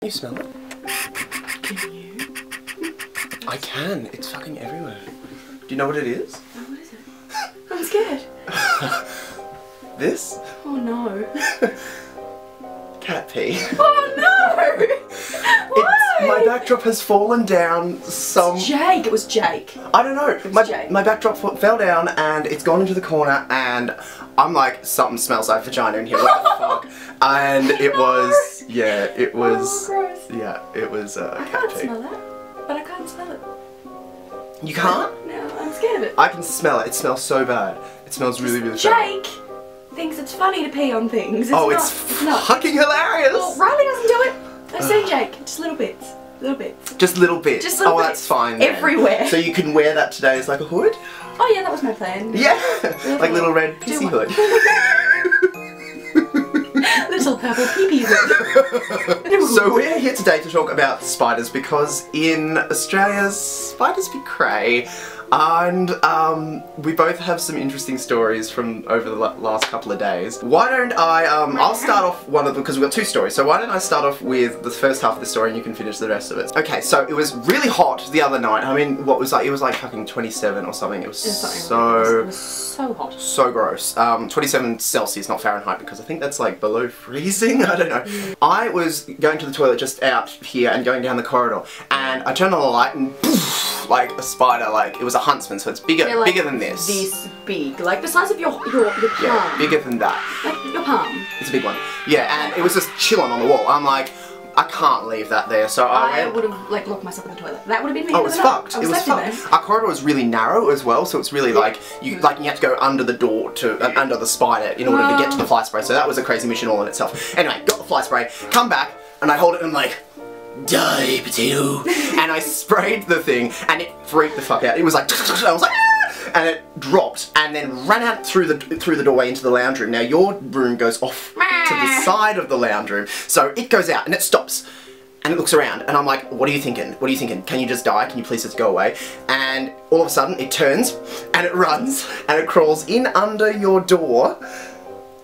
You smell it? Can you? I can. It's fucking everywhere. Do you know what it is? Oh, what is it? I'm scared. This? Oh no. Cat pee. Oh no! Why? My backdrop has fallen down some... It's Jake. It was Jake. I don't know. Jake. My backdrop fell down and it's gone into the corner and I'm like, something smells like vagina in here. What the fuck? And it was... Yeah, it was... Oh, gross. Yeah, it was I cat can't pee. smell that. But I can't smell it. You can't? No, I'm scared of it. I can smell it. It smells so bad. It smells really, really bad. Jake thinks it's funny to pee on things. It's not. fucking hilarious! Well, Riley doesn't do it. I've seen Jake. Just little bits. Little bits. Just little bits? Just little bits. That's fine then. Everywhere. So you can wear that today as like a hood? Oh yeah, that was my plan. Yeah! Like little red pissy hood. Little purple pee-pee hood. So we're here today to talk about spiders because in Australia, spiders be cray. And we both have some interesting stories from over the last couple of days. Why don't I, I'll start off one of them because we've got two stories. So why don't I start off with the first half of the story and you can finish the rest of it. Okay, so it was really hot the other night. I mean, what was like, it was like fucking 27 or something. It was so hot. So gross. 27 Celsius, not Fahrenheit, because I think that's like below freezing. I don't know. I was going to the toilet just out here and going down the corridor and I turned on the light and poof, like a spider, like it was a Huntsman, so it's bigger, like bigger than this. This big, like the size of your palm. Yeah, bigger than that. Like your palm. It's a big one. Yeah, and it was just chilling on the wall. I'm like, I can't leave that there, so I would have like locked myself in the toilet. That would have been me. Oh, it was fucked. It was fucked. Our corridor was really narrow as well, so it's really like you have to go under the door to under the spider in order to get to the fly spray. So that was a crazy mission all in itself. Anyway, got the fly spray, come back, and I hold it and I'm like, die, potato. And I sprayed the thing and it freaked the fuck out. It was like, I was like, ah! And it dropped and then ran out through the doorway into the lounge room. Now your room goes off to the side of the lounge room, so it goes out and it stops and it looks around and I'm like, what are you thinking? What are you thinking? Can you just die? Can you please just go away? And all of a sudden it turns and it runs and it crawls in under your door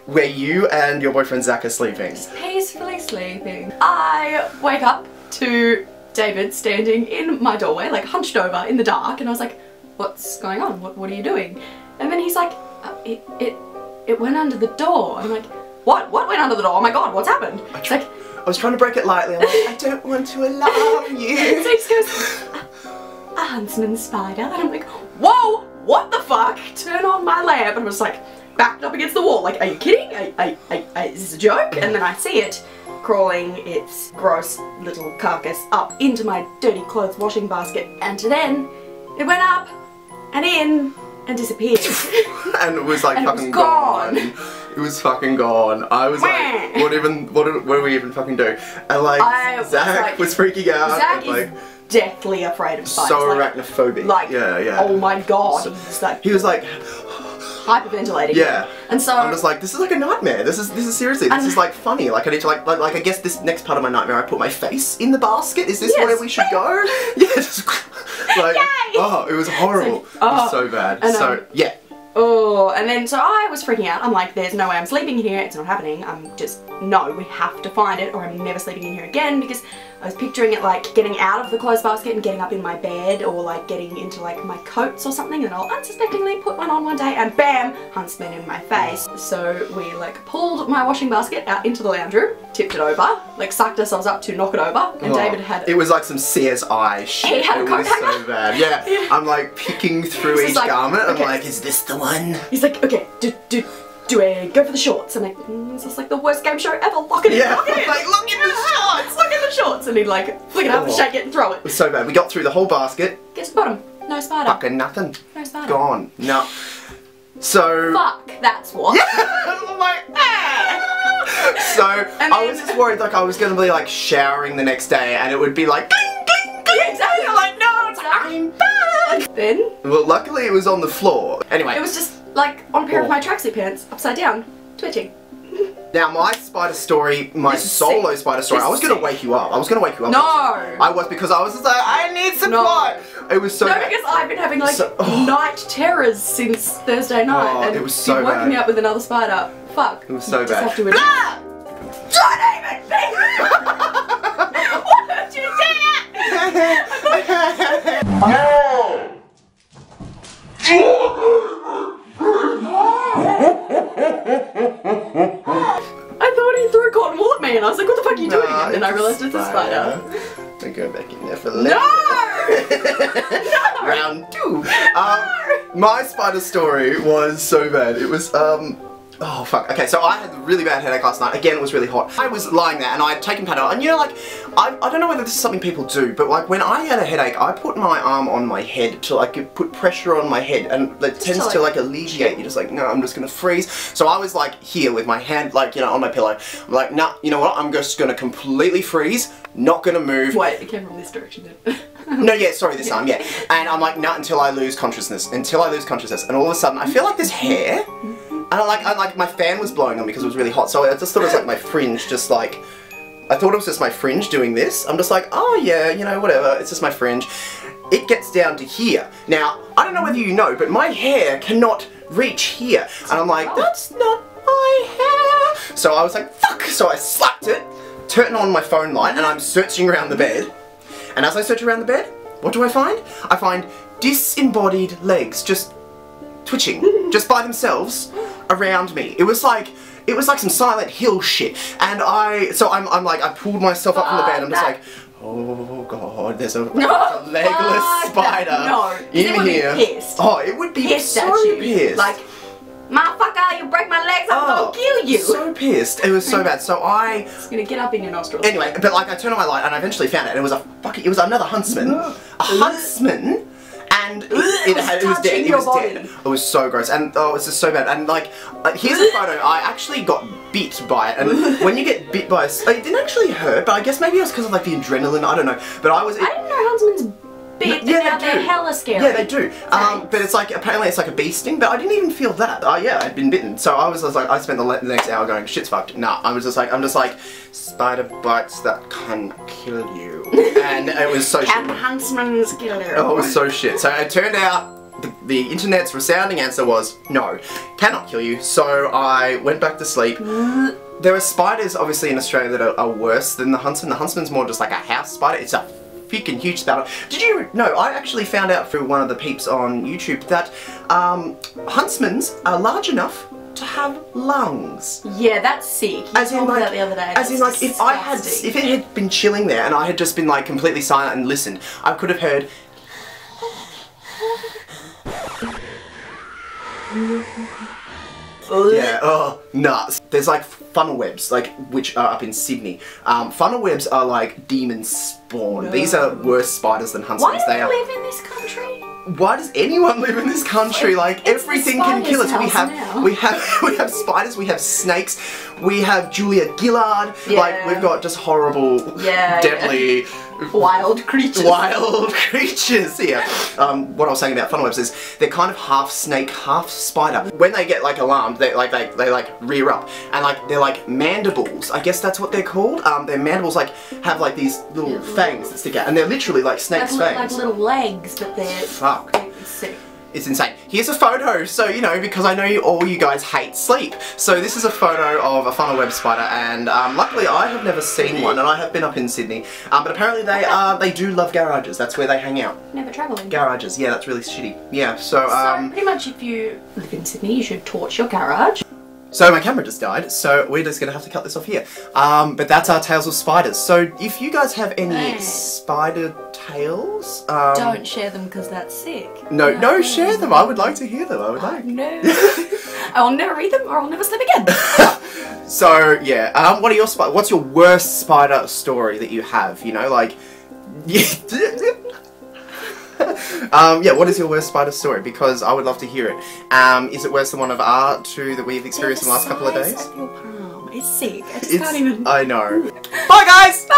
where you and your boyfriend Zach are sleeping. Just peacefully sleeping. I wake up to David standing in my doorway, like hunched over in the dark, and I was like, what's going on? What are you doing? And then he's like, it went under the door. I'm like, what? What went under the door? Oh my god, what's happened? I was trying to break it lightly. I'm like, I don't want to alarm you. So he goes, a Huntsman spider. And I'm like, whoa, what the fuck? Turn on my lamp. And I was like, backed up against the wall. Like, are you kidding? Is this a joke? And then I see it crawling its gross little carcass up into my dirty clothes washing basket. And then it went up and in and disappeared. And it was like and fucking it was gone. It was fucking gone. I was like, what do we even fucking do? And like, Zach was freaking out. Zach like, is deathly afraid of spiders. So arachnophobic. Like, yeah. Oh my god. So, he was like hyperventilating. Yeah. And so I'm just like, this is like a nightmare. This is seriously, this is like funny. Like I need to like I guess this next part of my nightmare I put my face in the basket. Is this where we should go? Yes. Like, oh, it was horrible. It was so bad. And, so yeah. Oh, and then so I was freaking out. I'm like, there's no way I'm sleeping in here. It's not happening. I'm just, no, we have to find it or I'm never sleeping in here again, because I was picturing it like getting out of the clothes basket and getting up in my bed, or like getting into like my coats or something, and I'll unsuspectingly put one on one day and bam, Huntsman in my face. So we like pulled my washing basket out into the lounge room, tipped it over, like sucked ourselves up to knock it over, and David had... It was like some CSI shit. He had a coat hanger. So bad. Yeah. I'm like picking through each garment. I'm like, is this the one? He's like, okay, do I go for the shorts? I'm like, this is like the worst game show ever. Lock it in. Yeah. Lock it in. Like, look in the shorts. Look in the shorts. And he'd like flick it up, shake it, and throw it. It was so bad. We got through the whole basket. Guess the bottom. No spider. Fucking nothing. No spider. Gone. No. So. Fuck. That's what. Yeah. I'm like, ah. So I was just worried like I was gonna be like showering the next day and it would be like, ding, ding, ding. Yeah, exactly. I'm like, no, it's I'm back. Then. Well, luckily it was on the floor. Anyway. It was just like on a pair of my tracksuit pants, upside down, twitching. Now my spider story, my solo spider story, I was going to wake you up. I was going to wake you up. No! I was, because I was just like, I need support! No. It was so bad. No, because I've been having like night terrors since Thursday night. Oh, and it was so you woke me up with another spider. Fuck. It was so you just bad. have to I thought he threw a cotton wool at me and I was like, what the fuck are you doing? And then I realised it's a spider. We go back in there for No! No! Round 2. My spider story was so bad. It was, oh fuck. Okay, so I had a really bad headache last night. Again, it was really hot. I was lying there and I had taken Panadol. And you know, like, I don't know whether this is something people do, but like when I had a headache, I put my arm on my head to like put pressure on my head, and it tends to like alleviate. You're just like, no, I'm just gonna freeze. So I was like here with my hand, like, you know, on my pillow. I'm like, nah, you know what? I'm just gonna completely freeze. Not gonna move. Wait, it came from this direction then. No, yeah, sorry, this time, yeah. And I'm like, nah, until I lose consciousness. Until I lose consciousness. And all of a sudden, I feel like this hair. And I like my fan was blowing on me because it was really hot. So I just thought it was like my fringe, just like, I thought it was just my fringe doing this. I'm just like, oh yeah, you know, whatever. It's just my fringe. It gets down to here. Now, I don't know whether you know, but my hair cannot reach here. And I'm like, that's not my hair. So I was like, fuck. So I slapped it, turned on my phone light, and I'm searching around the bed. And as I search around the bed, what do I find? I find disembodied legs just twitching, just by themselves around me. It was like some Silent Hill shit. And I'm like, I pulled myself up from the bed. I'm just like, oh god, there's a legless spider in here. Pissed. Oh, it would be pissed so at you. pissed. Like, motherfucker, you break my legs, I'm gonna kill you. So pissed. It was so bad. So it's gonna get up in your nostrils. Anyway, but like I turned on my light and I eventually found it, and it was another Huntsman. A Huntsman. And it was dead. It was dead. It was so gross, and oh, it's just so bad. And like, here's a photo. I actually got bit by it, and when you get bit by it didn't actually hurt, but I guess maybe it was because of like the adrenaline. I don't know. But I didn't know Huntsman's bit. Yeah, they're hella scary. Yeah, they do. But it's like apparently it's like a bee sting, but I didn't even feel that. Yeah, I'd been bitten, so I was just like, I spent the next hour going, shit's fucked. Nah, I'm just like, spider bites that can kill you, and it was so shit. Can Huntsman's kill you? Oh, it was so shit. So it turned out the internet's resounding answer was no, cannot kill you. So I went back to sleep. There are spiders obviously in Australia that are worse than the Huntsman. The Huntsman's more just like a house spider. It's a freaking huge spider. Did you know, I actually found out through one of the peeps on YouTube that Huntsmans are large enough to have lungs. Yeah, that's sick. You told me that the other day. As in like, if it had been chilling there and I had just been like completely silent and listened, I could have heard. Yeah, oh, nuts. There's like funnel webs, like, which are up in Sydney. Funnel webs are like demon spawn. No. These are worse spiders than Huntsmans. Why do you live in this country? Why does anyone live in this country? Like, everything can kill us. We have spiders, we have snakes, we have Julia Gillard. Yeah. Like, we've got just horrible, deadly, wild creatures. Wild creatures. Yeah. What I was saying about funnel webs is they're kind of half snake, half spider. When they get like alarmed, they rear up, and like they're like mandibles. I guess that's what they're called. Their mandibles like have like these little fangs that stick out, and they're literally like snake's fangs. Like little legs, but they're sick. It's insane. Here's a photo, so you know, because I know all you guys hate sleep. So this is a photo of a funnel web spider, and luckily I have never seen one, and I have been up in Sydney. But apparently they do love garages. That's where they hang out. Never travelling. Garages, yeah, that's really shitty. Yeah, so pretty much if you live in Sydney, you should torch your garage. So my camera just died, so we're just gonna have to cut this off here. But that's our tales of spiders. So if you guys have any spider tales, don't share them because that's sick. No, share them. I would like to hear them. I would like. No, I will never read them, or I'll never sleep again. So yeah, what's your worst spider story that you have? You know, like. Yeah, what is your worst spider story? Because I would love to hear it. Is it worse than one of our two that we've experienced in the last couple of days? It's sick. I just can't even. I know. Bye guys! Bye!